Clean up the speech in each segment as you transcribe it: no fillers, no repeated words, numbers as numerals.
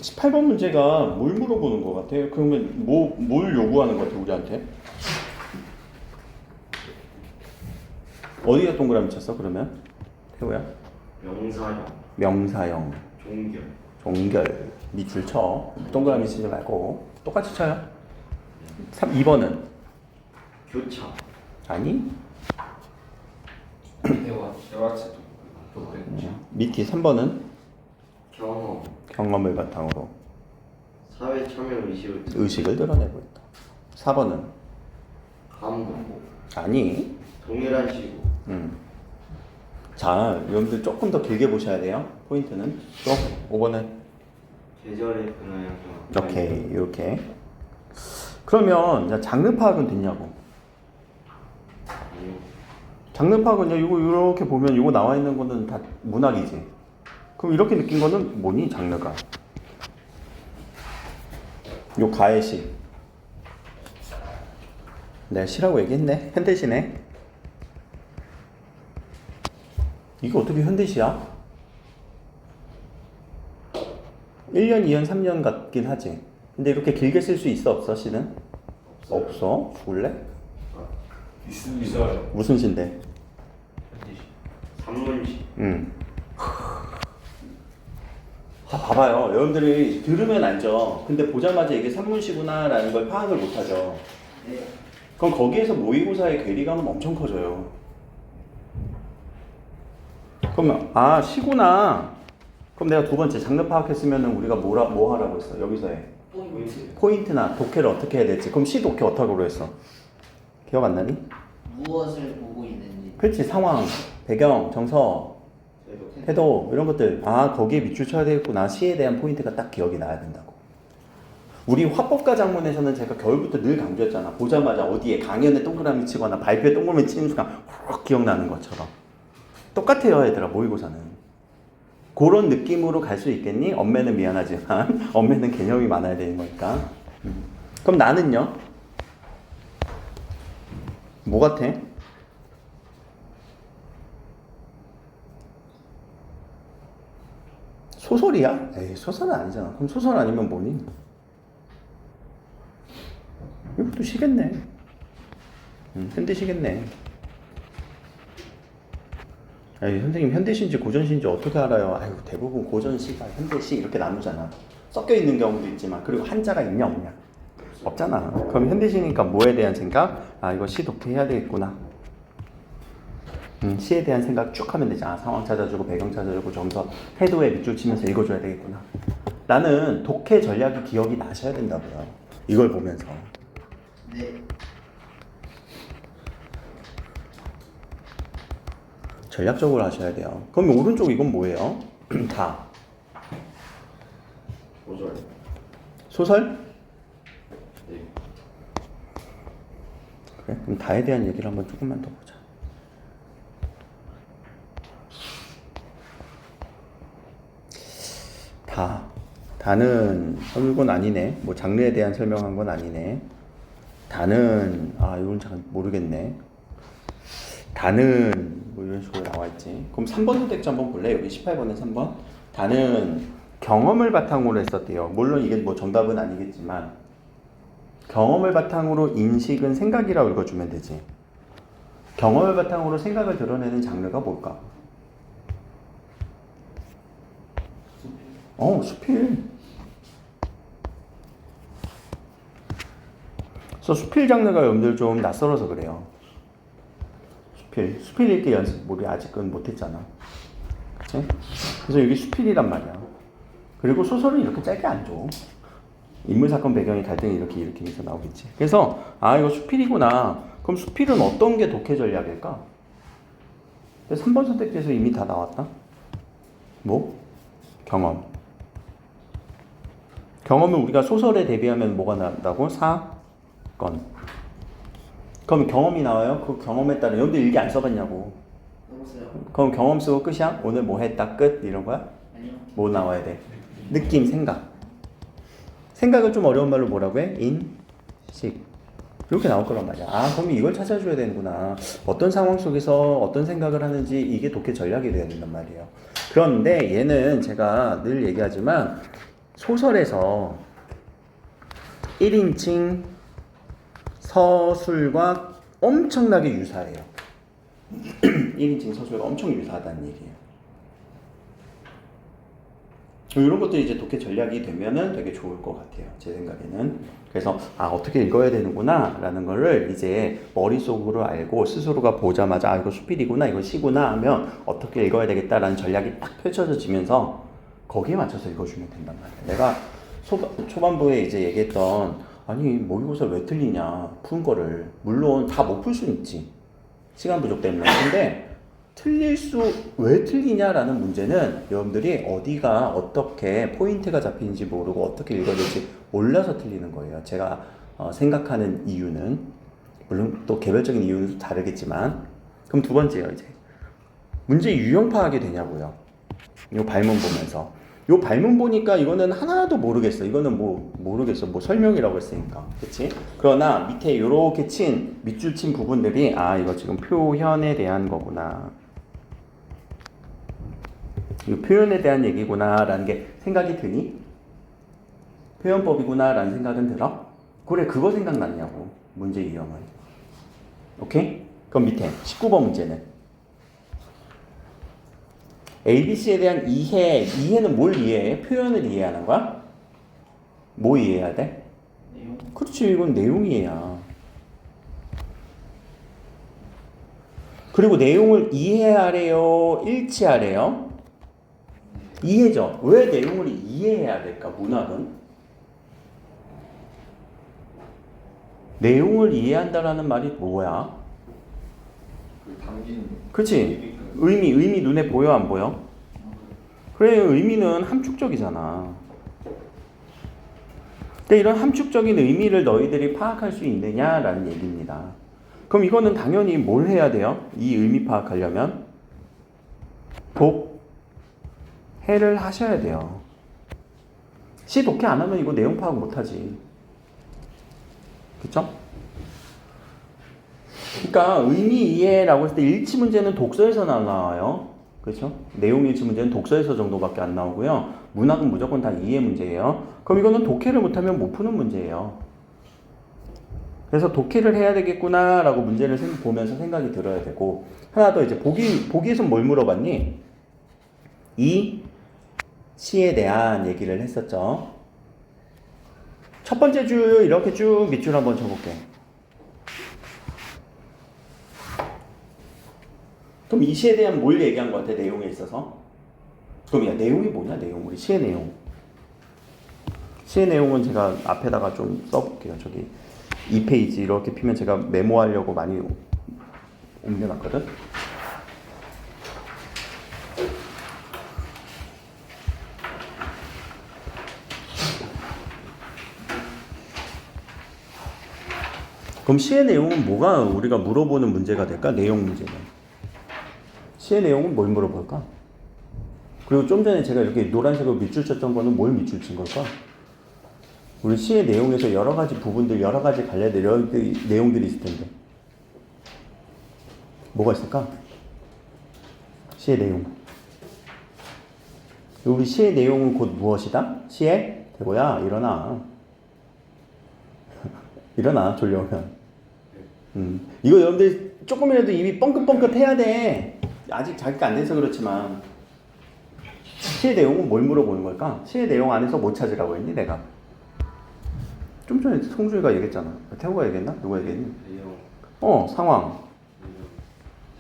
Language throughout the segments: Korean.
18번 문제가 뭘 물어보는 것 같아요? 그러면 뭘 요구하는 것 같아요, 우리한테? 어디가 동그라미 쳤어, 그러면? 태호야? 명사형, 명사형, 종결, 종결, 밑줄 쳐. 동그라미 치지 말고 똑같이 쳐요. 2번은? 교차, 아니? 대화체 밑이 3번은? 경험, 경험을 바탕으로 사회 참여 의식을 드러내고 있다. 4번은? 감동, 아니? 동일한 시구, 자, 여러분들 조금 더 길게 보셔야 돼요. 포인트는 또 5번은 계절의 변화 현상. 오케이, 이렇게. 그러면 장르 파악은 됐냐고. 아니요. 장르 파악은 이거 이렇게 보면 이거 나와 있는 거는 다 문학이지. 그럼 이렇게 느낀 거는 뭐니, 장르가? 요 가의 시. 내가 시라고 얘기했네. 현대시네. 이거 어떻게 현대시야? 1년, 2년, 3년 같긴 하지. 근데 이렇게 길게 쓸 수 있어, 없어, 시는? 없어? 죽을래? 있어요. 무슨 시인데? 산문시, 자, 봐봐요. 여러분들이 들으면 알죠? 근데 보자마자 이게 산문시구나라는 걸 파악을 못하죠. 그럼 거기에서 모의고사의 괴리감은 엄청 커져요. 그러면 시구나. 그럼 내가 두 번째 장르 파악했으면 우리가 뭐 하라고 했어? 여기서 해. 포인트나 독해를 어떻게 해야 될지. 그럼 시 독해 어떻게 하기로 했어? 기억 안 나니? 무엇을 보고 있는지. 그렇지. 상황, 배경, 정서, 태도 이런 것들. 거기에 밑줄 쳐야 되겠구나. 시에 대한 포인트가 딱 기억이 나야 된다고. 우리 화법과 작문에서는 제가 겨울부터 늘 강조했잖아. 보자마자 어디에 강연에 동그라미 치거나 발표에 동그라미 치는 순간 확 기억나는 것처럼. 똑같아요, 얘들아. 모의고사는. 그런 느낌으로 갈 수 있겠니? 엄매는 미안하지만 엄매는 개념이 많아야 되는 거니까. 그럼 나는요? 뭐 같아? 소설이야? 에이, 소설은 아니잖아. 그럼 소설 아니면 뭐니? 이것도 시겠네. 현대시겠네. 에이, 선생님 현대시인지 고전시인지 어떻게 알아요? 아유, 대부분 고전시가 현대시 이렇게 나누잖아. 섞여 있는 경우도 있지만. 그리고 한자가 있냐 없냐? 없잖아. 그럼 현대시니까 뭐에 대한 생각? 이거 시 독해해야 되겠구나. 시에 대한 생각 쭉 하면 되지. 상황 찾아주고 배경 찾아주고 정서 태도에 밑줄 치면서 읽어줘야 되겠구나. 나는 독해 전략이 기억이 나셔야 된다고요. 이걸 보면서. 네. 전략적으로 하셔야 돼요. 그럼 오른쪽 이건 뭐예요? 다. 소설, 소설? 네. 그래? 그럼 다에 대한 얘기를 한번 조금만 더 보자. 다는 이건 아니네. 뭐 장르에 대한 설명한 건 아니네. 다는 이건 잘 모르겠네. 다는 뭐 이런 식으로 나와 있지. 그럼 3번 선택지 한번 볼래? 여기 18번에 3번. 다는 경험을 바탕으로 했었대요. 물론 이게 뭐 정답은 아니겠지만 경험을 바탕으로 인식은 생각이라고 읽어주면 되지. 경험을 바탕으로 생각을 드러내는 장르가 뭘까? 수필. 그래서 수필 장르가 여러분들 좀 낯설어서 그래요. 수필 읽기 연습 우리 아직은 못했잖아. 그치? 그래서 여기 수필이란 말이야. 그리고 소설은 이렇게 짧게 안 줘. 인물 사건 배경의 갈등이 이렇게 해서 나오겠지. 그래서 이거 수필이구나. 그럼 수필은 어떤 게 독해 전략일까? 3번 선택지에서 이미 다 나왔다. 뭐? 경험. 경험은 우리가 소설에 대비하면 뭐가 나온다고? 사건. 그럼 경험이 나와요? 그 경험에 따라 여러분들 일기 안 써봤냐고. 해보세요. 그럼 경험 쓰고 끝이야? 오늘 뭐 했다 끝? 이런 거야? 아니요. 뭐 나와야 돼? 느낌, 생각. 생각을 좀 어려운 말로 뭐라고 해? 인식. 이렇게 나올 거란 말이야. 그럼 이걸 찾아줘야 되는구나. 어떤 상황 속에서 어떤 생각을 하는지 이게 독해 전략이 돼야 된단 말이에요. 그런데 얘는 제가 늘 얘기하지만 소설에서 1인칭 서술과 엄청나게 유사해요. 1인칭 서술과 엄청 유사하다는 얘기예요. 이런 것들이 이제 독해 전략이 되면은 되게 좋을 것 같아요. 제 생각에는. 그래서 어떻게 읽어야 되는구나 라는 거를 이제 머릿속으로 알고 스스로가 보자마자 이거 수필이구나 이거 시구나 하면 어떻게 읽어야 되겠다라는 전략이 딱 펼쳐지면서 거기에 맞춰서 읽어주면 된단 말이에요. 내가 초반부에 이제 얘기했던 아니 모의고사 왜 틀리냐 푼 거를 물론 다 못 풀 수는 있지 시간 부족 때문에. 근데 왜 틀리냐라는 문제는 여러분들이 어디가 어떻게 포인트가 잡히는지 모르고 어떻게 읽어야 될지 몰라서 틀리는 거예요. 제가 생각하는 이유는 물론 또 개별적인 이유는 다르겠지만. 그럼 두 번째요. 이제 문제 유형 파악이 되냐고요. 이 발문 보면서 요 발문 보니까 이거는 하나도 모르겠어. 이거는 모르겠어. 설명이라고 했으니까. 그치? 그러나 밑에 요렇게 밑줄 친 부분들이 이거 지금 표현에 대한 거구나. 이 표현에 대한 얘기구나 라는 게 생각이 드니? 표현법이구나 라는 생각은 들어? 그래, 그거 생각났냐고. 문제 유형은. 오케이? 그럼 밑에 19번 문제는 ABC에 대한 이해는 뭘 이해해? 표현을 이해하는 거야? 뭐 이해해야 돼? 내용. 그렇지, 이건 내용 이해야. 그리고 내용을 이해하래요? 일치하래요? 이해죠. 왜 내용을 이해해야 될까? 문학은? 내용을 이해한다라는 말이 뭐야? 담긴. 그렇지. 의미 눈에 보여 안 보여? 그래, 의미는 함축적이잖아. 근데 이런 함축적인 의미를 너희들이 파악할 수 있느냐라는 얘기입니다. 그럼 이거는 당연히 뭘 해야 돼요? 이 의미 파악하려면 독해를 하셔야 돼요. 시 독해 안 하면 이거 내용 파악 못 하지. 그쵸? 그러니까 의미 이해라고 했을 때 일치 문제는 독서에서 나와요. 그렇죠? 내용 일치 문제는 독서에서 정도밖에 안 나오고요. 문학은 무조건 다 이해 문제예요. 그럼 이거는 독해를 못하면 못 푸는 문제예요. 그래서 독해를 해야 되겠구나 라고 문제를 보면서 생각이 들어야 되고. 하나 더 이제 보기에서 뭘 물어봤니? 이 시에 대한 얘기를 했었죠. 첫 번째 줄 이렇게 쭉 밑줄 한번 쳐볼게. 그럼 이 시에 대한 뭘 얘기한 것 같아? 내용에 있어서? 그럼 내용이 뭐냐? 내용. 우리 시의 내용. 시의 내용은 제가 앞에다가 좀 써볼게요. 저기 2페이지 이렇게 피면 제가 메모하려고 많이 옮겨놨거든. 그럼 시의 내용은 뭐가 우리가 물어보는 문제가 될까? 내용 문제는. 시의 내용은 뭘 물어볼까? 그리고 좀 전에 제가 이렇게 노란색으로 밑줄 쳤던 거는 뭘 밑줄 친 걸까? 우리 시의 내용에서 여러 가지 부분들, 여러 가지 갈래들, 내용들이 있을 텐데. 뭐가 있을까? 시의 내용. 우리 시의 내용은 곧 무엇이다? 시의 대고야, 일어나. 일어나, 졸려오면. 이거 여러분들 조금이라도 입이 뻥긋뻥긋 해야 돼. 아직 자기가 안 돼서 그렇지만. 시의 내용은 뭘 물어보는 걸까? 시의 내용 안에서 뭐 찾으라고 했니, 내가? 좀 전에 송주희가 얘기했잖아. 태호가 얘기했나? 누가 얘기했니? 내용. 상황.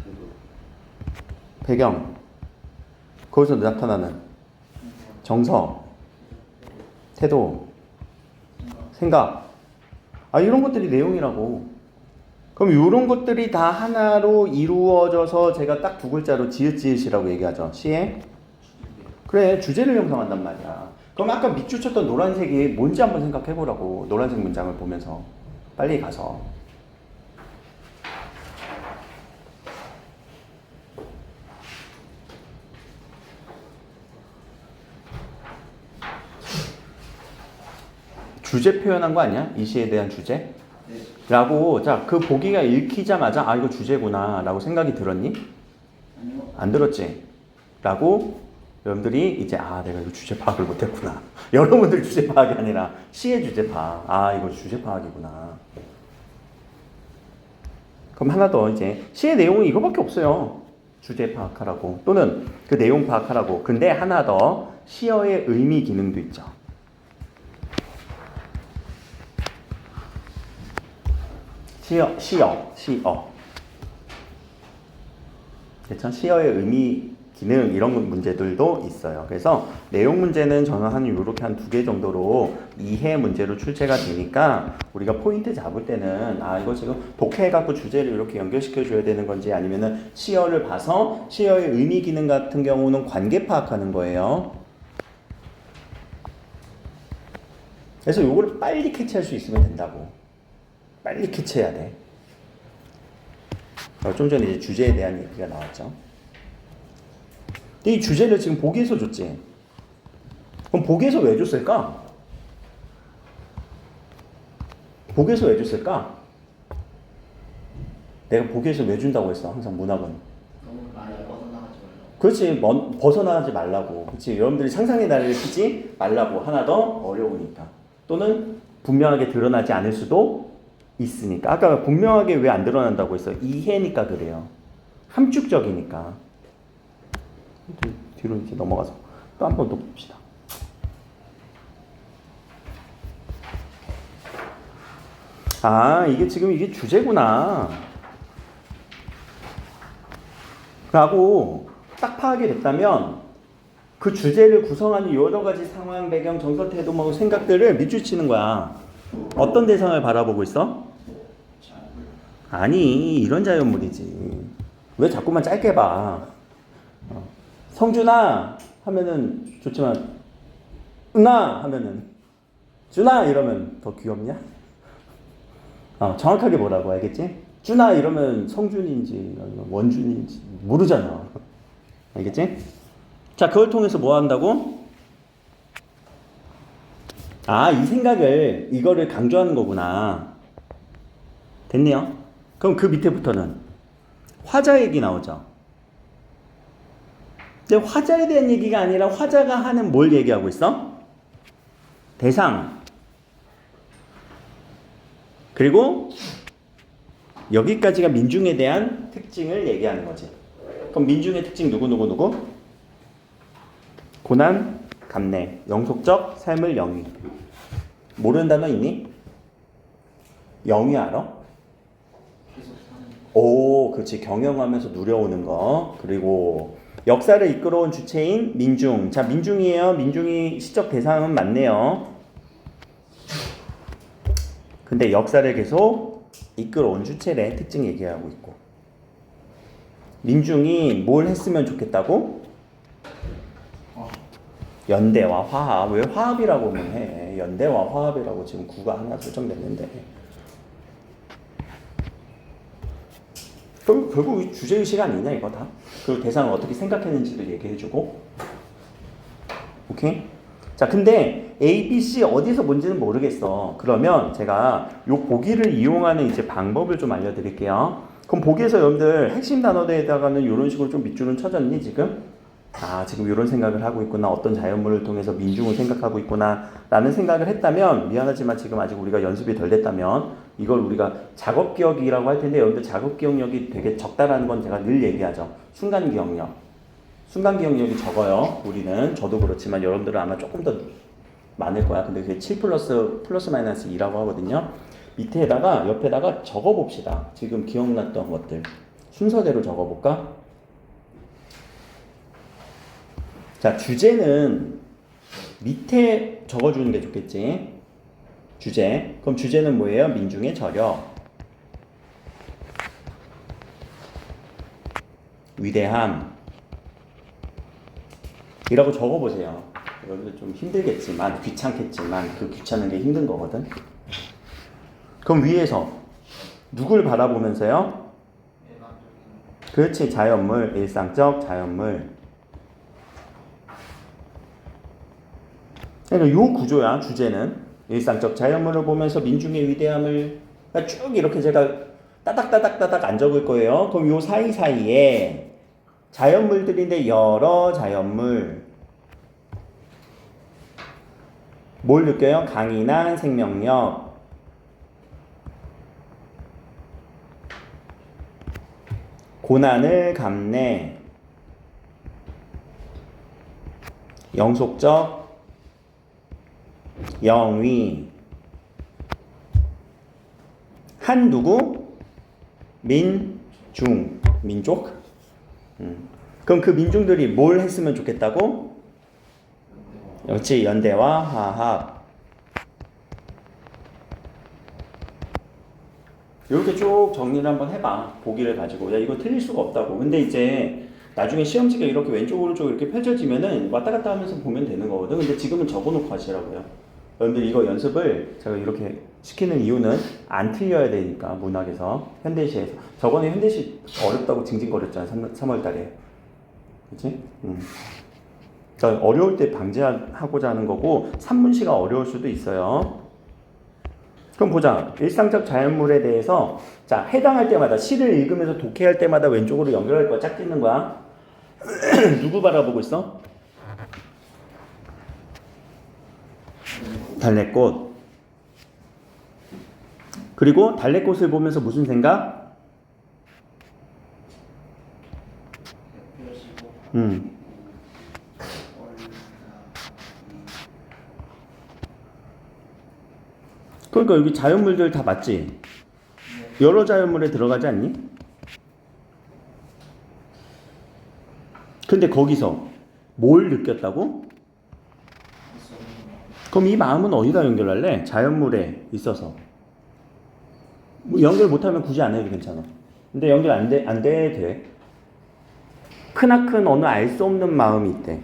태도. 배경. 거기서 나타나는 정서. 태도. 생각. 이런 것들이 내용이라고. 그럼 이런 것들이 다 하나로 이루어져서 제가 딱 두 글자로 지읒지읒이라고 얘기하죠. 시의? 그래, 주제를 형성한단 말이야. 그럼 아까 밑줄 쳤던 노란색이 뭔지 한번 생각해 보라고. 노란색 문장을 보면서. 빨리 가서. 주제 표현한 거 아니야? 이 시에 대한 주제? 네. 라고, 자, 그 보기가 읽히자마자, 이거 주제구나, 라고 생각이 들었니? 아니요. 안 들었지? 라고 여러분들이 이제 내가 이거 주제 파악을 못했구나. 여러분들 주제 파악이 아니라 시의 주제 파악. 이거 주제 파악이구나. 그럼 하나 더 이제 시의 내용은 이거밖에 없어요. 주제 파악하라고 또는 그 내용 파악하라고. 근데 하나 더 시어의 의미 기능도 있죠. 시어. 그렇죠? 시어의 의미 기능 이런 문제들도 있어요. 그래서 내용 문제는 저는 한 이렇게 한 2개 정도로 이해 문제로 출제가 되니까 우리가 포인트 잡을 때는 이거 지금 독해해 갖고 주제를 이렇게 연결시켜 줘야 되는 건지 아니면은 시어를 봐서 시어의 의미 기능 같은 경우는 관계 파악하는 거예요. 그래서 요거를 빨리 캐치할 수 있으면 된다고. 빨리 캐치해야 돼. 좀 전에 이제 주제에 대한 얘기가 나왔죠. 근데 이 주제를 지금 보기에서 줬지. 그럼 보기에서 왜 줬을까? 보기에서 왜 줬을까? 내가 보기에서 왜 준다고 했어? 항상 문학은. 너무 많이 벗어나가지 말라고. 그렇지. 벗어나지 말라고. 그렇지. 여러분들이 상상의 나래를 피지 말라고. 하나 더 어려우니까. 또는 분명하게 드러나지 않을 수도 있으니까. 아까 분명하게 왜 안 드러난다고 했어? 이해니까 그래요. 함축적이니까. 뒤로 이제 넘어가서 또 한 번 더 봅시다. 이게 지금 이게 주제구나. 라고 딱 파악이 됐다면 그 주제를 구성하는 여러 가지 상황, 배경, 정서, 태도, 뭐 생각들을 밑줄 치는 거야. 어떤 대상을 바라보고 있어? 아니, 이런 자연물이지. 왜 자꾸만 짧게 봐? 성준아 하면은 좋지만 은아 하면은 준아 이러면 더 귀엽냐? 정확하게 뭐라고 알겠지? 준아 이러면 성준인지 원준인지 모르잖아. 알겠지? 자, 그걸 통해서 뭐 한다고? 이 생각을 이거를 강조하는 거구나. 됐네요. 그럼 그 밑에부터는 화자 얘기 나오죠. 근데 화자에 대한 얘기가 아니라 화자가 하는 뭘 얘기하고 있어? 대상. 그리고 여기까지가 민중에 대한 특징을 얘기하는 거지. 그럼 민중의 특징 누구? 고난, 감내, 영속적, 삶을 영위. 모르는 단어 있니? 영위 알아? 계속 사는. 오, 그렇지. 경영하면서 누려오는 거. 그리고 역사를 이끌어온 주체인 민중. 자, 민중이에요. 민중이 시적 대상은 맞네요. 근데 역사를 계속 이끌어온 주체의 특징 얘기하고 있고. 민중이 뭘 했으면 좋겠다고? 연대와 화합. 왜 화합이라고는 해? 연대와 화합이라고 지금 구가 하나 설정됐는데. 결국 주제의식 아니냐 이거 다. 그 대상을 어떻게 생각했는지도 얘기해주고. 오케이? 자, 근데 A, B, C 어디서 뭔지는 모르겠어. 그러면 제가 요 보기를 이용하는 이제 방법을 좀 알려드릴게요. 그럼 보기에서 여러분들 핵심 단어대에다가는 이런 식으로 좀 밑줄은 쳐졌니 지금? 지금 이런 생각을 하고 있구나. 어떤 자연물을 통해서 민중을 생각하고 있구나 라는 생각을 했다면, 미안하지만 지금 아직 우리가 연습이 덜 됐다면 이걸 우리가 작업기억이라고 할 텐데, 여러분들 작업기억력이 되게 적다라는 건 제가 늘 얘기하죠. 순간기억력. 순간기억력이 적어요. 우리는. 저도 그렇지만 여러분들은 아마 조금 더 많을 거야. 근데 그게 7 플러스 마이너스 2라고 하거든요. 밑에다가 옆에다가 적어봅시다. 지금 기억났던 것들 순서대로 적어볼까? 자, 주제는 밑에 적어주는 게 좋겠지. 주제. 그럼 주제는 뭐예요? 민중의 저력, 위대함 이라고 적어보세요. 여러분들 좀 힘들겠지만, 귀찮겠지만, 그 귀찮은 게 힘든 거거든. 그럼 위에서 누굴 바라보면서요? 그렇지. 자연물, 일상적 자연물. 그러니까 요 구조야. 주제는 일상적 자연물을 보면서 민중의 위대함을 쭉 이렇게 제가 따닥따닥따닥 안 적을 거예요. 그럼 요 사이사이에 자연물들인데 여러 자연물, 뭘 느껴요? 강인한 생명력. 고난을 감내. 영속적 영위. 한 누구? 민중. 민족? 그럼 그 민중들이 뭘 했으면 좋겠다고? 역시 연대와 화합. 이렇게 쭉 정리를 한번 해봐. 보기를 가지고. 야, 이거 틀릴 수가 없다고. 근데 이제 나중에 시험지가 이렇게 왼쪽 오른쪽 이렇게 펼쳐지면은 왔다 갔다 하면서 보면 되는 거거든. 근데 지금은 적어놓고 하시라고요. 여러분들 이거 연습을 제가 이렇게 시키는 이유는 안 틀려야 되니까. 문학에서 현대시에서 저번에 현대시 어렵다고 징징거렸잖아. 3월 달에. 그치? 그러니까 어려울 때 방지하고자 하는 거고 산문시가 어려울 수도 있어요. 그럼 보자. 일상적 자연물에 대해서 자 해당할 때마다 시를 읽으면서 독해할 때마다 왼쪽으로 연결할 거야. 짝 찢는 거야. 누구 바라보고 있어? 달래꽃. 그리고 달래꽃을 보면서 무슨 생각? 그러니까 여기 자연물들 다 맞지? 여러 자연물에 들어가지 않니? 근데 거기서 뭘 느꼈다고? 그럼 이 마음은 어디다 연결할래? 자연물에 있어서. 뭐 연결 못하면 굳이 안 해도 괜찮아. 근데 연결 안 돼. 크나큰 어느 알 수 없는 마음이 있대.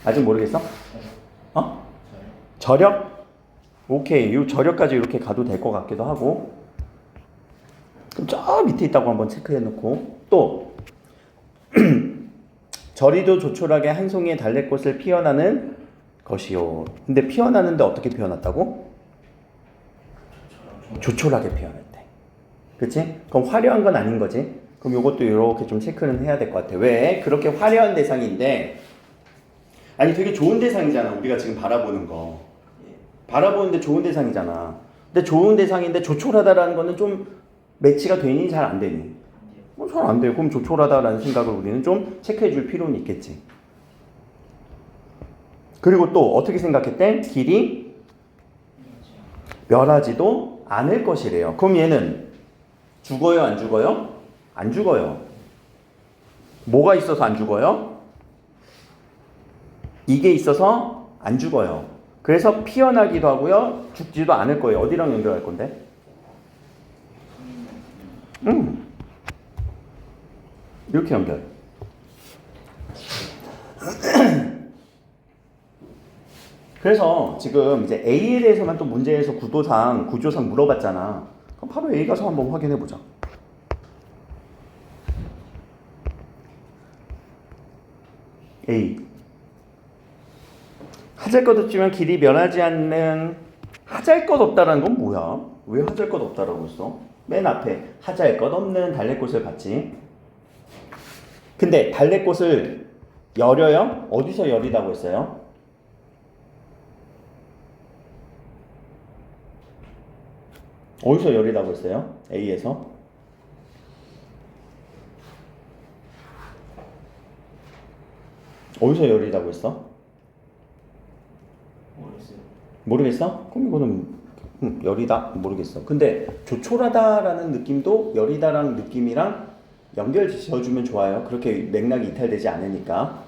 아직 모르겠어? 어? 저력? 오케이. 이 저력까지 이렇게 가도 될 것 같기도 하고. 그럼 저 밑에 있다고 한번 체크해 놓고. 또 저리도 조촐하게 한 송이의 달래꽃을 피어나는 것이요. 근데 피어나는데 어떻게 피어났다고? 조촐하게 피어났대. 그치? 그럼 화려한 건 아닌 거지? 그럼 요것도 이렇게 좀 체크는 해야 될 것 같아. 왜? 그렇게 화려한 대상인데 아니 되게 좋은 대상이잖아. 우리가 지금 바라보는 거. 바라보는데 좋은 대상이잖아. 근데 좋은 대상인데 조촐하다라는 거는 좀 매치가 되니 잘 안 되니? 잘 안 돼요. 그럼 조촐하다라는 생각을 우리는 좀 체크해 줄 필요는 있겠지. 그리고 또 어떻게 생각했대? 길이 멸하지도 않을 것이래요. 그럼 얘는 죽어요? 안 죽어요? 안 죽어요. 뭐가 있어서 안 죽어요? 이게 있어서 안 죽어요. 그래서 피어나기도 하고요. 죽지도 않을 거예요. 어디랑 연결할 건데? 이렇게 연결. 그래서 지금 이제 A에 대해서만 또 문제에서 구조상 물어봤잖아. 그럼 바로 A 가서 한번 확인해 보자. A. 하잘것없지만 길이 변하지 않는 하잘것없다라는 건 뭐야? 왜 하잘것없다라고 했어? 맨 앞에 하잘것없는 달래꽃을 봤지. 근데 달래꽃을 여려요? 어디서 여리다고 했어요? 어디서 여리다고 했어요? A에서? 어디서 여리다고 했어? 모르겠어? 그럼 이거는 여리다? 모르겠어. 근데 조촐하다라는 느낌도 여리다라는 느낌이랑 연결 지어주면 좋아요. 그렇게 맥락이 이탈되지 않으니까.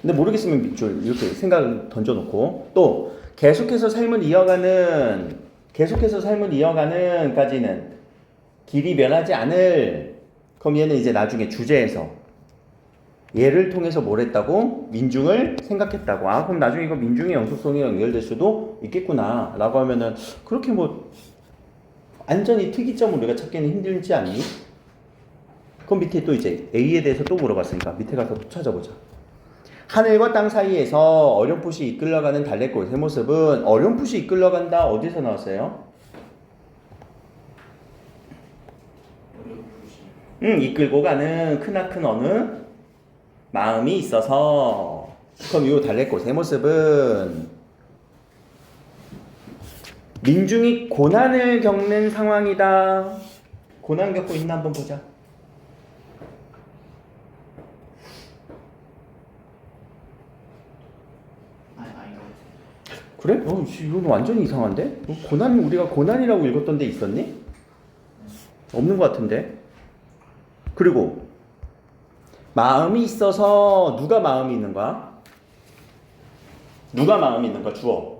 근데 모르겠으면 밑줄 이렇게 생각을 던져놓고 또 계속해서 삶을 이어가는 까지는 길이 변하지 않을. 그럼 얘는 이제 나중에 주제에서 얘를 통해서 뭘 했다고? 민중을 생각했다고. 아 그럼 나중에 이거 민중의 영속성이 연결될 수도 있겠구나 라고 하면은 그렇게 뭐 완전히 특이점을 우리가 찾기는 힘들지 않니? 그럼 밑에 또 이제 A에 대해서 또 물어봤으니까 밑에 가서 또 찾아보자. 하늘과 땅 사이에서 어렴풋이 이끌려가는 달래꽃의 모습은 어렴풋이 이끌려간다. 어디서 나왔어요? 이끌고 가는 크나큰 어느 마음이 있어서. 그럼 이 달래꽃의 모습은 민중이 고난을 겪는 상황이다. 고난 겪고 있나 한번 보자. 이거 그래? 이건 완전히 이상한데? 고난, 우리가 고난이라고 읽었던 데 있었니? 없는 것 같은데. 그리고 마음이 있어서 누가 마음이 있는 거야? 누가 마음이 있는 거야? 주어.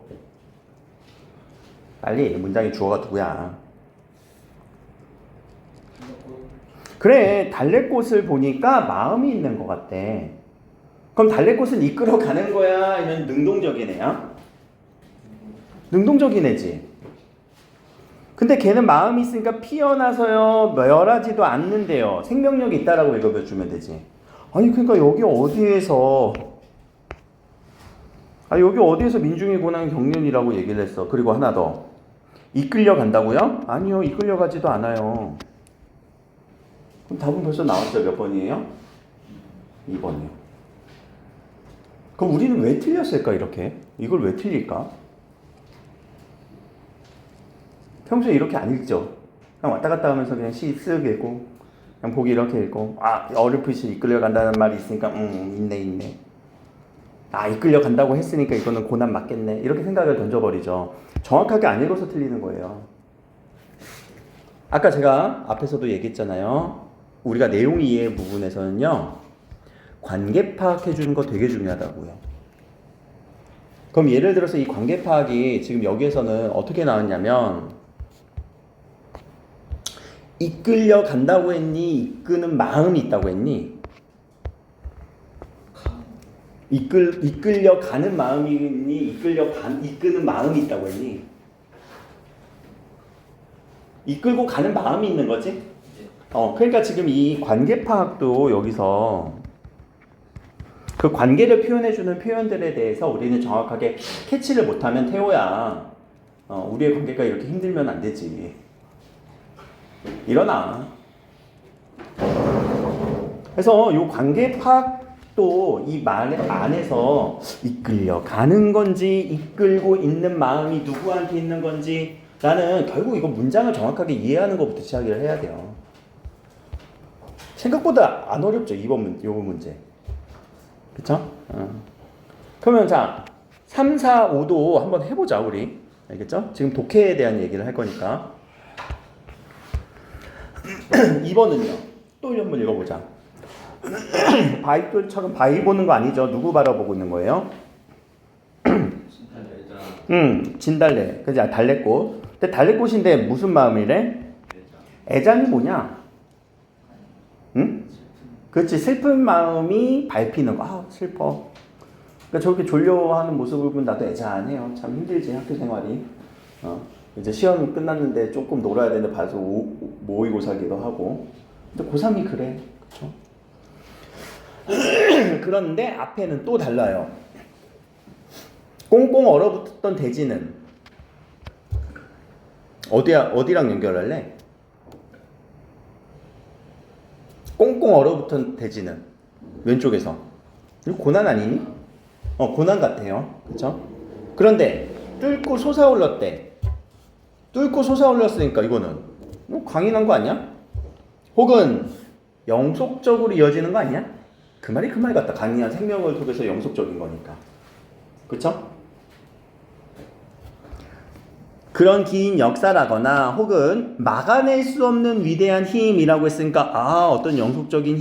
빨리 문장의 주어가 누구야? 그래, 달래꽃을 보니까 마음이 있는 것 같대. 그럼 달래꽃을 이끌어가는 거야? 아니면 능동적인 애야? 능동적인 애지. 근데 걔는 마음이 있으니까 피어나서요 멸하지도 않는데요. 생명력이 있다라고 읽어주면 되지. 아니 그러니까 여기 어디에서 민중의 고난 경륜이라고 얘기를 했어. 그리고 하나 더. 이끌려 간다고요? 아니요, 이끌려 가지도 않아요. 그럼 답은 벌써 나왔죠. 몇 번이에요? 2번이요. 그럼 우리는 왜 틀렸을까 이렇게? 이걸 왜 틀릴까? 평소에 이렇게 안 읽죠. 그냥 왔다 갔다 하면서 그냥 시 쓱 읽고 그냥 보기 이렇게 읽고 어렴풋이 이끌려 간다는 말이 있으니까 있네. 이끌려 간다고 했으니까 이거는 고난 맞겠네. 이렇게 생각을 던져버리죠. 정확하게 안 읽어서 틀리는 거예요. 아까 제가 앞에서도 얘기했잖아요. 우리가 내용 이해 부분에서는요. 관계 파악해 주는 거 되게 중요하다고요. 그럼 예를 들어서 이 관계 파악이 지금 여기에서는 어떻게 나왔냐면 이끌려 간다고 했니? 이끄는 마음이 있다고 했니? 이끌려 가는 마음이 있니? 이끄는 마음이 있다고 했니? 이끌고 가는 마음이 있는 거지? 그러니까 지금 이 관계 파악도 여기서 그 관계를 표현해주는 표현들에 대해서 우리는 정확하게 캐치를 못하면 태호야, 우리의 관계가 이렇게 힘들면 안 되지. 일어나. 그래서 이 관계 파악도 이 말 안에서 이끌려 가는 건지 이끌고 있는 마음이 누구한테 있는 건지 나는 결국 이거 문장을 정확하게 이해하는 것부터 시작을 해야 돼요. 생각보다 안 어렵죠. 이번 문제. 그쵸? 그러면 자 3, 4, 5도 한번 해보자 우리. 알겠죠? 지금 독해에 대한 얘기를 할 거니까 2번은요 또 한번 읽어보자. 바위돌처럼 바위 보는 거 아니죠? 누구 바라보고 있는 거예요? 진달래. 그지? 달래꽃. 근데 달래꽃인데 무슨 마음이래? 애잔이 뭐냐? 응? 그렇지. 슬픈 마음이 밟히는 거. 슬퍼. 그러니까 저렇게 졸려하는 모습을 보면 나도 애잔해요. 참 힘들지 학교 생활이. 이제 시험 끝났는데 조금 놀아야 되는데 봐서 모의고사기도 하고. 근데 고3이 그래. 그쵸? 그런데 앞에는 또 달라요. 꽁꽁 얼어붙었던 돼지는 어디랑 연결할래? 꽁꽁 얼어붙은 돼지는 왼쪽에서. 이거 고난 아니니? 고난 같아요. 그쵸? 그런데 뚫고 솟아올랐대. 뚫고 솟아올랐으니까 이거는 강인한 거 아니야? 혹은 영속적으로 이어지는 거 아니야? 그 말이 그 말 같다. 강인한 생명을 속에서 영속적인 거니까. 그쵸? 그런 긴 역사라거나 혹은 막아낼 수 없는 위대한 힘이라고 했으니까 어떤 영속적인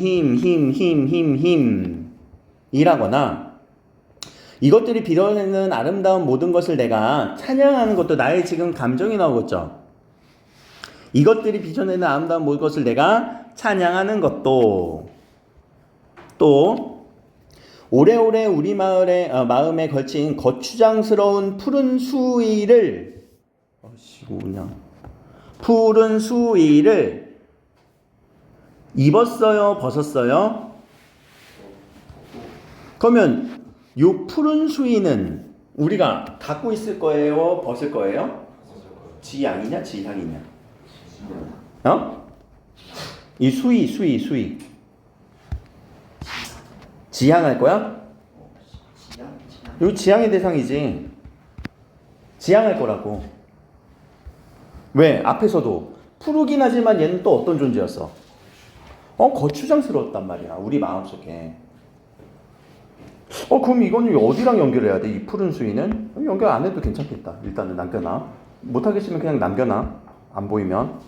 힘이라거나 이것들이 빌어내는 아름다운 모든 것을 내가 찬양하는 것도 나의 지금 감정이 나오겠죠. 이것들이 빚어내는 아름다운 모든 것을 내가 찬양하는 것도 또 오래오래 우리 마음에 걸친 거추장스러운 푸른 수위를 푸른 수위를 입었어요? 벗었어요? 그러면 요 푸른 수위는 우리가 갖고 있을 거예요? 벗을 거예요? 지양이냐 지향이냐? 이 수위 지향할 거야? 요 지향의 대상이지. 지향할 거라고. 왜? 앞에서도 푸르긴 하지만 얘는 또 어떤 존재였어? 거추장스러웠단 말이야. 우리 마음속에. 그럼 이거는 어디랑 연결해야 돼? 이 푸른 수위는? 연결 안 해도 괜찮겠다. 일단은 남겨놔. 못하겠으면 그냥 남겨놔. 안 보이면.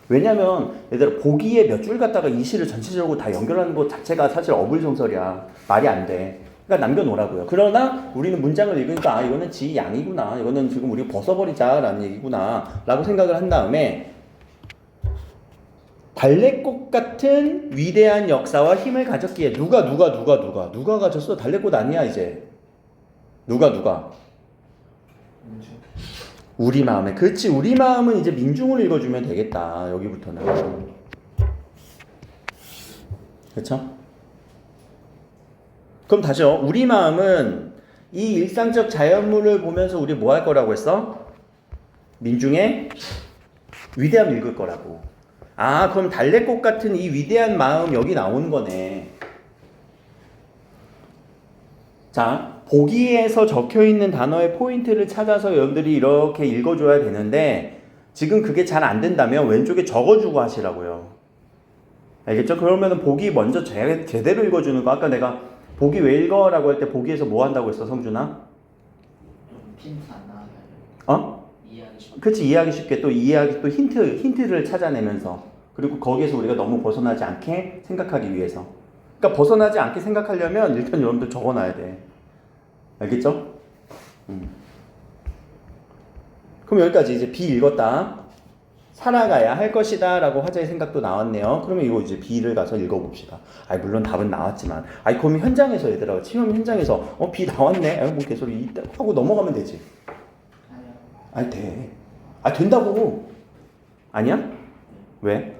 왜냐면 얘들아 보기에 몇 줄 갖다가 이 시를 전체적으로 다 연결하는 것 자체가 사실 어불성설이야. 말이 안 돼. 그러니까 남겨놓으라고요. 그러나 우리는 문장을 읽으니까 이거는 지 양이구나. 이거는 지금 우리 벗어버리자라는 얘기구나. 라고 생각을 한 다음에 달래꽃 같은 위대한 역사와 힘을 가졌기에 누가 가졌어? 달래꽃 아니야 이제. 누가 우리 마음에. 그렇지. 우리 마음은 이제 민중을 읽어주면 되겠다. 여기부터는. 그렇죠? 그럼 다시요. 우리 마음은 이 일상적 자연물을 보면서 우리 뭐 할 거라고 했어? 민중의 위대함 읽을 거라고. 그럼 달래꽃 같은 이 위대한 마음 여기 나오는 거네. 자, 보기에서 적혀있는 단어의 포인트를 찾아서 여러분들이 이렇게 읽어줘야 되는데 지금 그게 잘 안 된다면 왼쪽에 적어주고 하시라고요. 알겠죠? 그러면 보기 먼저 제대로 읽어주는 거. 아까 내가 보기 왜 읽어? 라고 할 때 보기에서 뭐 한다고 했어, 성준아? 힌트 안 나와요. 이해하기 쉽게. 그치, 이해하기 쉽게. 또 이해하기 또 힌트를 찾아내면서. 그리고 거기에서 우리가 너무 벗어나지 않게 생각하기 위해서. 그러니까 벗어나지 않게 생각하려면 일단 여러분들 적어놔야 돼. 알겠죠? 그럼 여기까지 이제 B 읽었다. 살아가야 할 것이다 라고 화자의 생각도 나왔네요. 그러면 이거 이제 B를 가서 읽어봅시다. 물론 답은 나왔지만. 그럼 현장에서 얘들아, 시험 현장에서 B 나왔네. 뭐 개소리 하고 넘어가면 되지. 아니요. 돼. 된다고. 아니야? 왜?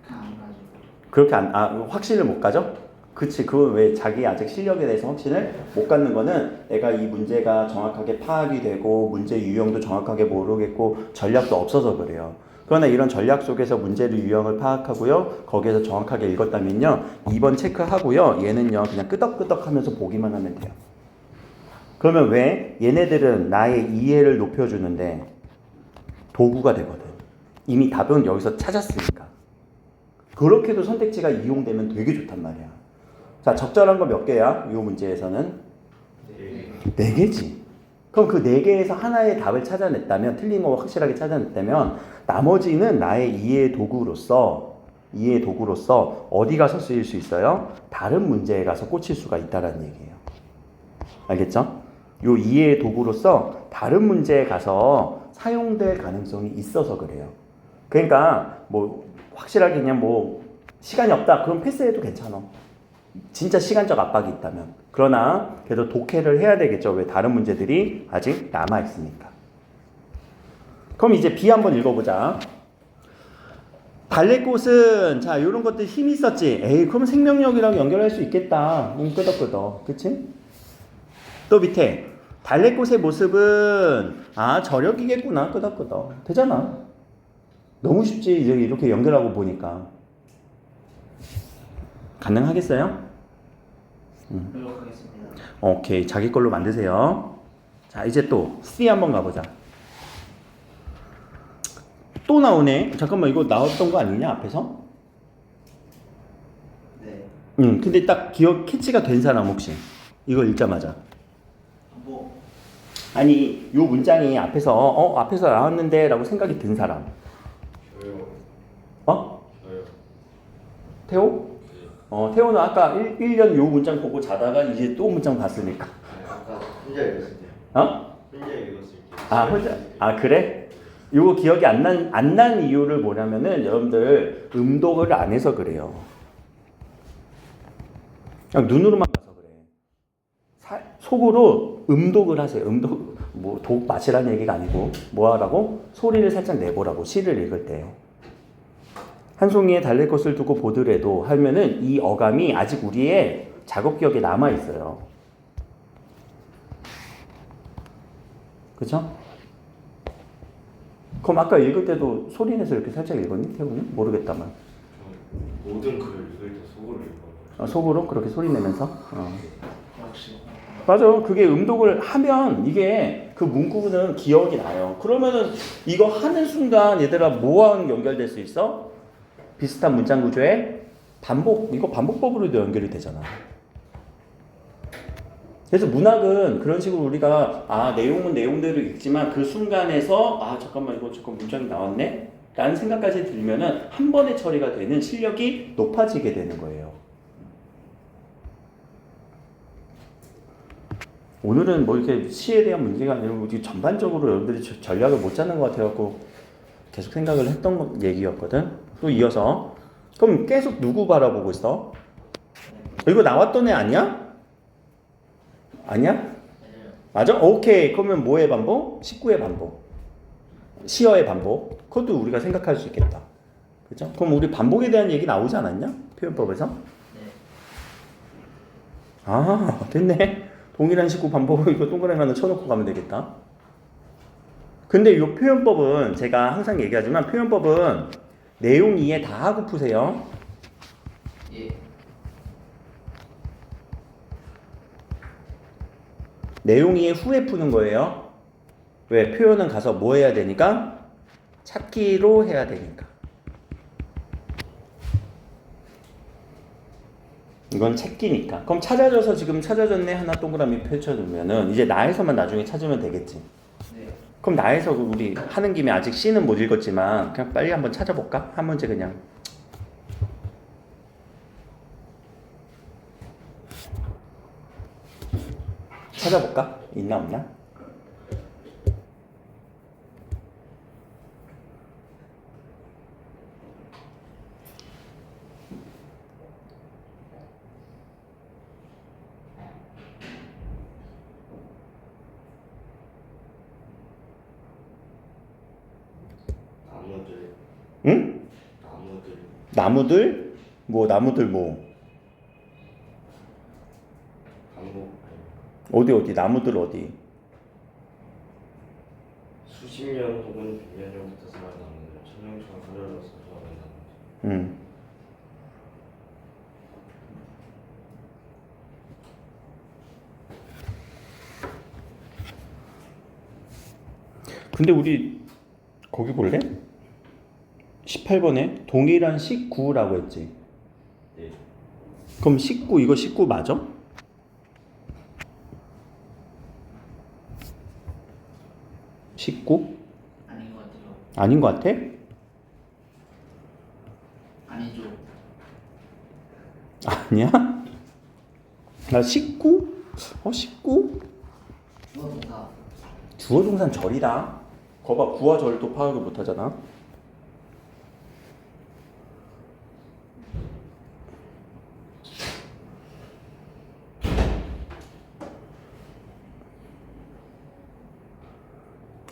안 가지고. 그렇게 확신을 못 가져? 그치. 그건 왜 자기 아직 실력에 대해서 확신을 못 갖는 거는 내가 이 문제가 정확하게 파악이 되고 문제 유형도 정확하게 모르겠고 전략도 없어서 그래요. 그러나 이런 전략 속에서 문제를 유형을 파악하고요. 거기에서 정확하게 읽었다면요. 2번 체크하고요. 얘는요. 그냥 끄덕끄덕 하면서 보기만 하면 돼요. 그러면 왜? 얘네들은 나의 이해를 높여주는데 도구가 되거든. 이미 답은 여기서 찾았으니까. 그렇게도 선택지가 이용되면 되게 좋단 말이야. 자, 적절한 거 몇 개야? 이 문제에서는? 4개지. 그럼 그 4개에서 하나의 답을 찾아냈다면, 틀린 거 확실하게 찾아냈다면, 나머지는 나의 이해의 도구로서 어디 가서 쓰일 수 있어요? 다른 문제에 가서 꽂힐 수가 있다는 얘기예요. 알겠죠? 요 이해의 도구로서 다른 문제에 가서 사용될 가능성이 있어서 그래요. 그러니까 뭐 확실하게 그냥 뭐 시간이 없다 그럼 패스해도 괜찮아. 진짜 시간적 압박이 있다면. 그러나 그래도 독해를 해야 되겠죠. 왜? 다른 문제들이 아직 남아 있으니까. 그럼 이제 B 한번 읽어보자. 달래꽃은 자 이런 것들 힘이 있었지. 그럼 생명력이랑 연결할 수 있겠다. 끄덕끄덕. 그치? 또 밑에 달래꽃의 모습은 저력이겠구나. 끄덕끄덕. 되잖아. 너무 쉽지. 이제 이렇게 연결하고 보니까. 가능하겠어요? 노력하겠습니다. 오케이. 자기 걸로 만드세요. 자, 이제 또 C 한번 가보자. 또 나오네. 잠깐만, 이거 나왔던 거 아니냐, 앞에서? 네. 근데 딱 기억 캐치가 된 사람 혹시? 이거 읽자마자. 뭐 아니, 요 문장이 앞에서 나왔는데 라고 생각이 든 사람. 저요. 저요. 태호? 태호는 아까 1년 요 문장 보고 자다가 이제 또 문장 봤으니까. 아까 혼자 읽었을 때. 혼자 읽었을 때. 혼자? 그래? 요거 기억이 안 난 이유를 뭐냐면은 여러분들 음독을 안 해서 그래요. 그냥 눈으로만 봐서 그래. 속으로 음독을 하세요. 음독, 뭐 독 마시라는 얘기가 아니고 뭐 하라고? 소리를 살짝 내보라고. 시를 읽을 때. 한 송이의 달래꽃을 두고 보더라도 하면은 이 어감이 아직 우리의 작업 기억에 남아 있어요. 그렇죠? 그럼 아까 읽을 때도 소리 내서 이렇게 살짝 읽었니? 태우는? 모르겠다만. 모든 글을 읽을 때 속으로 읽어요. 속으로 그렇게 소리 내면서. 역시 맞아. 그게 음독을 하면 이게 그 문구는 기억이 나요. 그러면은 이거 하는 순간 얘들아 뭐랑 연결될 수 있어? 비슷한 문장 구조에 반복, 이거 반복법으로도 연결이 되잖아. 그래서 문학은 그런 식으로 우리가 내용은 내용대로 읽지만 그 순간에서 잠깐만 이거 잠깐 문장이 나왔네? 라는 생각까지 들면은 한 번에 처리가 되는 실력이 높아지게 되는 거예요. 오늘은 뭐 이렇게 시에 대한 문제가 아니고 전반적으로 여러분들이 전략을 못 짜는 것 같아갖고 계속 생각을 했던 얘기였거든. 또 이어서 그럼 계속 누구 바라보고 있어? 이거 나왔던 애 아니야? 아니야? 맞아? 오케이. 그러면 뭐의 반복? 식구의 반복. 시어의 반복. 그것도 우리가 생각할 수 있겠다. 그죠? 그럼 우리 반복에 대한 얘기 나오지 않았냐? 표현법에서? 네. 됐네. 동일한 식구 반복을 이거 동그라미 하나 쳐놓고 가면 되겠다. 근데 이 표현법은 제가 항상 얘기하지만 표현법은 내용 이해 다 하고 푸세요. 예. 내용 이해 후에 푸는 거예요. 왜? 표현은 가서 뭐 해야 되니까? 찾기로 해야 되니까. 이건 찾기니까. 그럼 찾아져서 지금 찾아졌네 하나 동그라미 펼쳐두면은 이제 나에서만 나중에 찾으면 되겠지. 네. 그럼 나에서 우리 하는 김에 아직 C는 못 읽었지만 그냥 빨리 한번 찾아볼까? 한 문제 그냥. 찾아볼까? 있나 없나? 나무들. 응? 나무들. 나무들? 나무들 뭐? 반복. 어디 나무들 어디? 수십 년 혹은 100년 전부터 살아나는 천년처럼 하늘로서 살아가는 나무들. 응. 근데 우리 거기 볼래? 18번에 동일한 식구라고 했지. 네. 그럼 식구 이거 식구 맞아? 식구? 아닌 것 같아요. 아닌 것 같아? 아니죠. 아니야? 나 식구? 식구? 주어 동사. 주어 동사는 절이다. 거봐 구와 절도 파악을 못하잖아.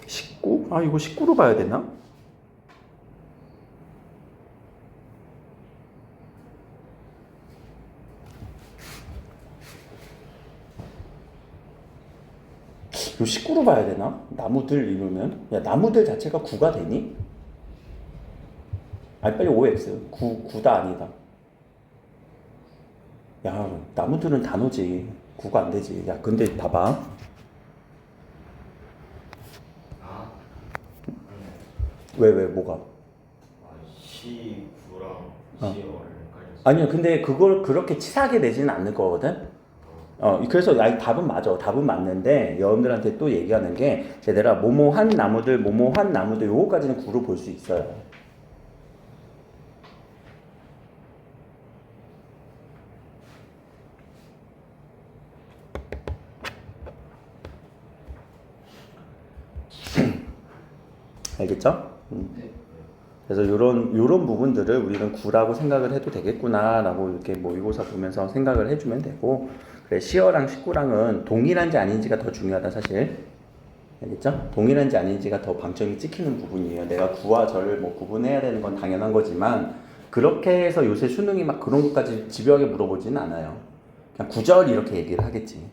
식구? 이거 식구로 봐야 되나? 이거 식구로 봐야 되나? 나무들 이러면 야 나무들 자체가 구가 되니? 빨리 OX 구다 아니다. 야 나무들은 단어지 구가 안 되지. 야 근데 봐봐. 왜 뭐가? 시구랑 시어를 헷갈렸어. 아니요 근데 그걸 그렇게 치사하게 내지는 않을 거거든. 그래서 답은 맞아. 답은 맞는데 여러분들한테 또 얘기하는 게 얘들아 뭐뭐한 나무들 뭐뭐한 나무들 요거까지는 구로 볼 수 있어요. 알겠죠? 네. 그래서 요런 부분들을 우리는 구라고 생각을 해도 되겠구나라고 이렇게 모의고사 보면서 생각을 해주면 되고, 그래 시어랑 식구랑은 동일한지 아닌지가 더 중요하다 사실. 알겠죠? 동일한지 아닌지가 더 방점이 찍히는 부분이에요. 내가 구와 절을 뭐 구분해야 되는 건 당연한 거지만 그렇게 해서 요새 수능이 막 그런 것까지 집요하게 물어보지는 않아요. 그냥 구절 이렇게 얘기를 하겠지.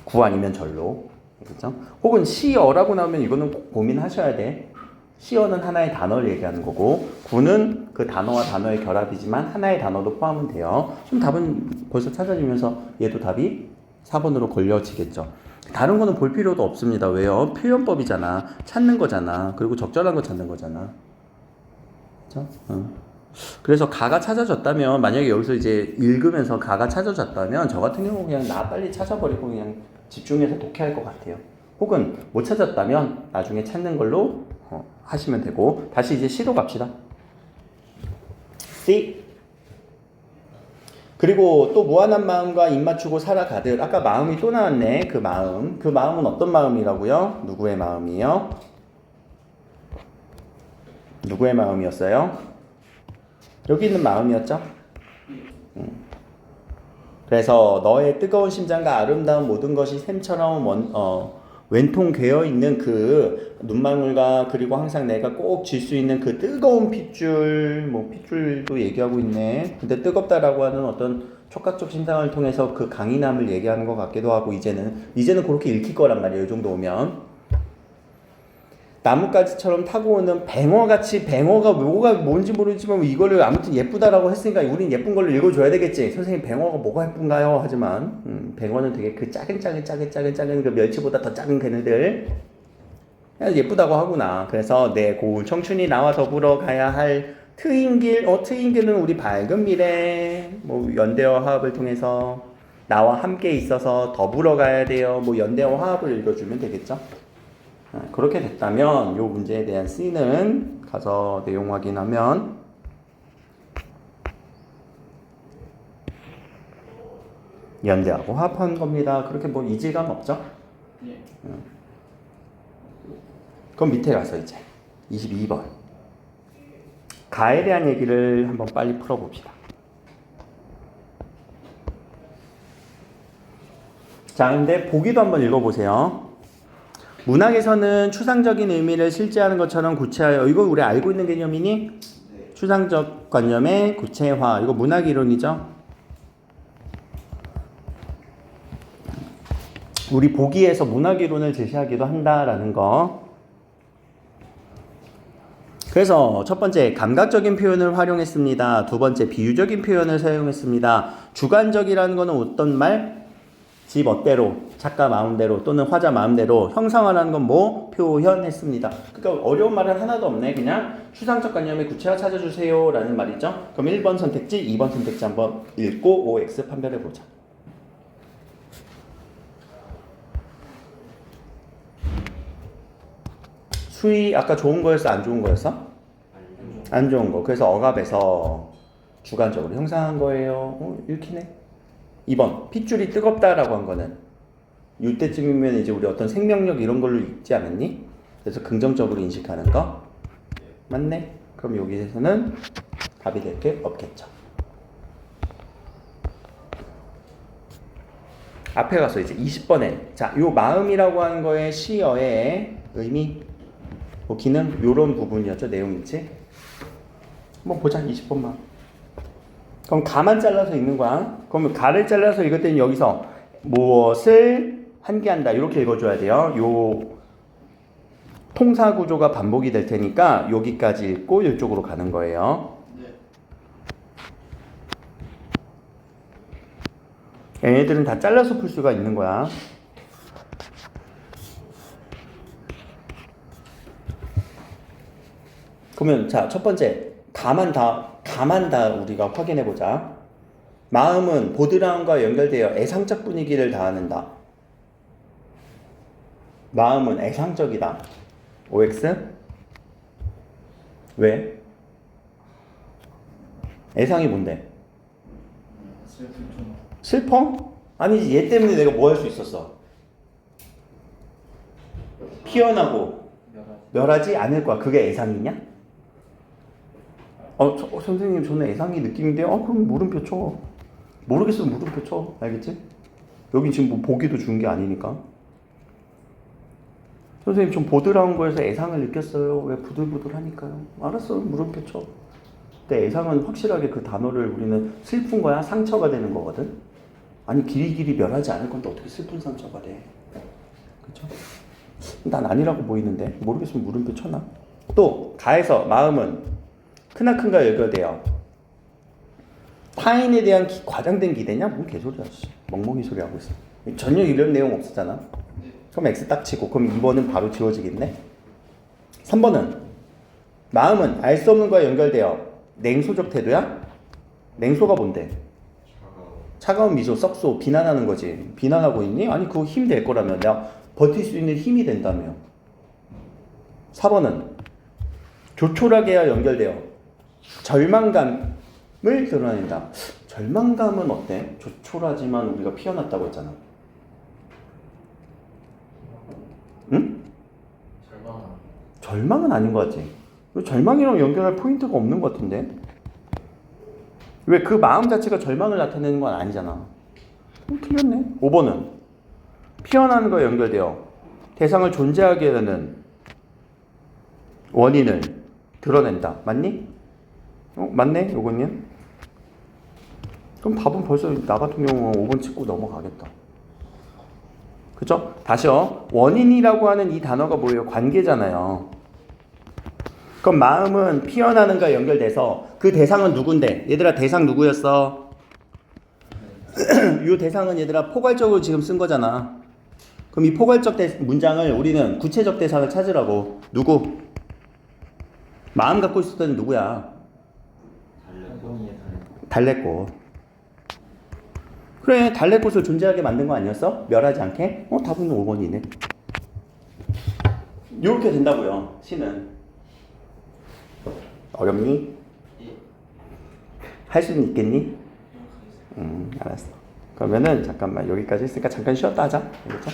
구 아니면 절로. 그렇죠? 혹은 시어라고 나오면 이거는 꼭 고민하셔야 돼. 시어는 하나의 단어를 얘기하는 거고 구는 그 단어와 단어의 결합이지만 하나의 단어도 포함은 돼요. 그럼 답은 벌써 찾아지면서 얘도 답이 4번으로 걸려지겠죠. 다른 거는 볼 필요도 없습니다. 왜요? 표현법이잖아. 찾는 거잖아. 그리고 적절한 거 찾는 거잖아. 그렇죠? 그래서 가가 찾아졌다면, 만약에 여기서 이제 읽으면서 가가 찾아졌다면 저 같은 경우 그냥 나 빨리 찾아버리고 그냥 집중해서 독해할 것 같아요. 혹은 못 찾았다면 나중에 찾는 걸로 하시면 되고. 다시 이제 C로 갑시다. C. 그리고 또 무한한 마음과 입 맞추고 살아가듯. 아까 마음이 또 나왔네. 그 마음. 그 마음은 어떤 마음이라고요? 누구의 마음이요? 누구의 마음이었어요? 여기 있는 마음이었죠? 그래서 너의 뜨거운 심장과 아름다운 모든 것이 샘처럼 왼통 괴어 있는 그 눈망울과 그리고 항상 내가 꼭 질 수 있는 그 뜨거운 핏줄, 뭐 핏줄도 얘기하고 있네. 근데 뜨겁다라고 하는 어떤 촉각적 심상을 통해서 그 강인함을 얘기하는 것 같기도 하고, 이제는 그렇게 읽힐 거란 말이에요. 이 정도 오면. 나뭇가지처럼 타고 오는 뱅어같이, 뱅어가 뭐가 뭔지 모르지만 이거를 아무튼 예쁘다라고 했으니까 우린 예쁜 걸로 읽어줘야 되겠지. 선생님 뱅어가 뭐가 예쁜가요? 하지만 뱅어는 되게 그 작은 그 멸치보다 더 작은 걔네들 예쁘다고 하구나. 그래서 내 고운 청춘이 나와 더불어 가야 할 트인 길, 트인 길은 우리 밝은 미래, 뭐 연대와 화합을 통해서 나와 함께 있어서 더불어 가야 돼요. 뭐 연대와 화합을 읽어주면 되겠죠. 그렇게 됐다면 이 문제에 대한 C는 가서 내용 확인하면 연대하고 화합한 겁니다. 그렇게 뭐 이질감 없죠? 네. 그럼 밑에 가서 이제 22번 가에 대한 얘기를 한번 빨리 풀어봅시다. 자, 근데 보기도 한번 읽어보세요. 문학에서는 추상적인 의미를 실제하는 것처럼 구체하여, 이거 우리 알고 있는 개념이니? 네. 추상적 관념의 구체화. 이거 문학 이론이죠? 우리 보기에서 문학 이론을 제시하기도 한다라는 거. 그래서 첫 번째 감각적인 표현을 활용했습니다. 두 번째 비유적인 표현을 사용했습니다. 주관적이라는 거는 어떤 말? 지 멋대로, 작가 마음대로 또는 화자 마음대로 형상화라는 건 뭐? 표현했습니다. 그러니까 어려운 말은 하나도 없네. 그냥 추상적 관념의 구체화 찾아주세요 라는 말이죠. 그럼 1번 선택지, 2번 선택지 한번 읽고 OX 판별해보자. 수위 아까 좋은 거였어? 안 좋은 거였어? 안 좋은 거. 그래서 억압에서 주관적으로 형상한 거예요. 읽히네. 2번 핏줄이 뜨겁다라고 한 거는 이때쯤이면 이제 우리 어떤 생명력 이런 걸로 읽지 않았니? 그래서 긍정적으로 인식하는 거 맞네? 그럼 여기에서는 답이 될 게 없겠죠. 앞에 가서 이제 20번에 자, 요 마음이라고 하는 거의 시어의 의미 뭐 기능 요런 부분이었죠. 내용일지 한번 보자. 20번만. 그럼 가만 잘라서 읽는 거야. 그러면 가를 잘라서 읽을 때는 여기서 무엇을 한계한다 이렇게 읽어줘야 돼요. 요 통사 구조가 반복이 될 테니까 여기까지 읽고 이쪽으로 가는 거예요. 네. 얘네들은 다 잘라서 풀 수가 있는 거야. 그러면 자, 첫 번째 가만 다 우리가 확인해 보자. 마음은 보드라움과 연결되어 애상적 분위기를 다하는다. 마음은 애상적이다. OX? 왜? 애상이 뭔데? 슬퍼? 아니지, 얘 때문에 내가 뭐 할 수 있었어? 피어나고 멸하지 않을 거야. 그게 애상이냐? 선생님 저는 애상이 느낌인데요. 그럼 물음표 쳐. 모르겠으면 물음표 쳐. 알겠지? 여기 지금 뭐 보기도 준 게 아니니까. 선생님 좀 보드라운 거에서 애상을 느꼈어요. 왜 부들부들하니까요. 알았어. 물음표 쳐. 근데 애상은 확실하게 그 단어를 우리는 슬픈 거야? 상처가 되는 거거든? 아니 길이 멸하지 않을 건데 어떻게 슬픈 상처가 돼? 그쵸? 난 아니라고 보이는데 모르겠으면 물음표 쳐놔. 또 가에서 마음은 크나큰과 연결돼요. 타인에 대한 과장된 기대냐? 뭔 개소리야. 씨. 멍멍이 소리 하고 있어. 전혀 이런 내용 없었잖아. 그럼 X 딱 치고 그럼 2번은 바로 지워지겠네. 3번은 마음은 알 수 없는 거와 연결되어 냉소적 태도야? 냉소가 뭔데? 차가운 미소, 썩소, 비난하는 거지. 비난하고 있니? 아니 그거 힘 될 거라면 내가 버틸 수 있는 힘이 된다며. 4번은 조촐하게와 연결되어 절망감을 드러낸다. 절망감은 어때? 조촐하지만 우리가 피어났다고 했잖아. 응? 절망은 아닌 것 같지. 절망이랑 연결할 포인트가 없는 것 같은데. 왜 그 마음 자체가 절망을 나타내는 건 아니잖아. 틀렸네. 5번은 피어나는 거에 연결되어 대상을 존재하게 하는 원인을 드러낸다. 맞니? 맞네. 요거는. 그럼 답은 벌써 나 같은 경우는 5번 찍고 넘어가겠다. 그죠? 다시요. 원인이라고 하는 이 단어가 뭐예요? 관계잖아요. 그럼 마음은 피어나는가 연결돼서 그 대상은 누군데? 얘들아 대상 누구였어? 이 대상은 얘들아 포괄적으로 지금 쓴 거잖아. 그럼 이 포괄적 문장을 우리는 구체적 대상을 찾으라고. 누구? 마음 갖고 있을 때는 누구야? 달래꽃. 그래 달래꽃을 존재하게 만든 거 아니었어? 멸하지 않게? 답은 5번이네. 이렇게 된다고요. 시는. 어렵니? 할 수는 있겠니? 알았어. 그러면은 잠깐만 여기까지 했으니까 잠깐 쉬었다 하자. 알겠죠?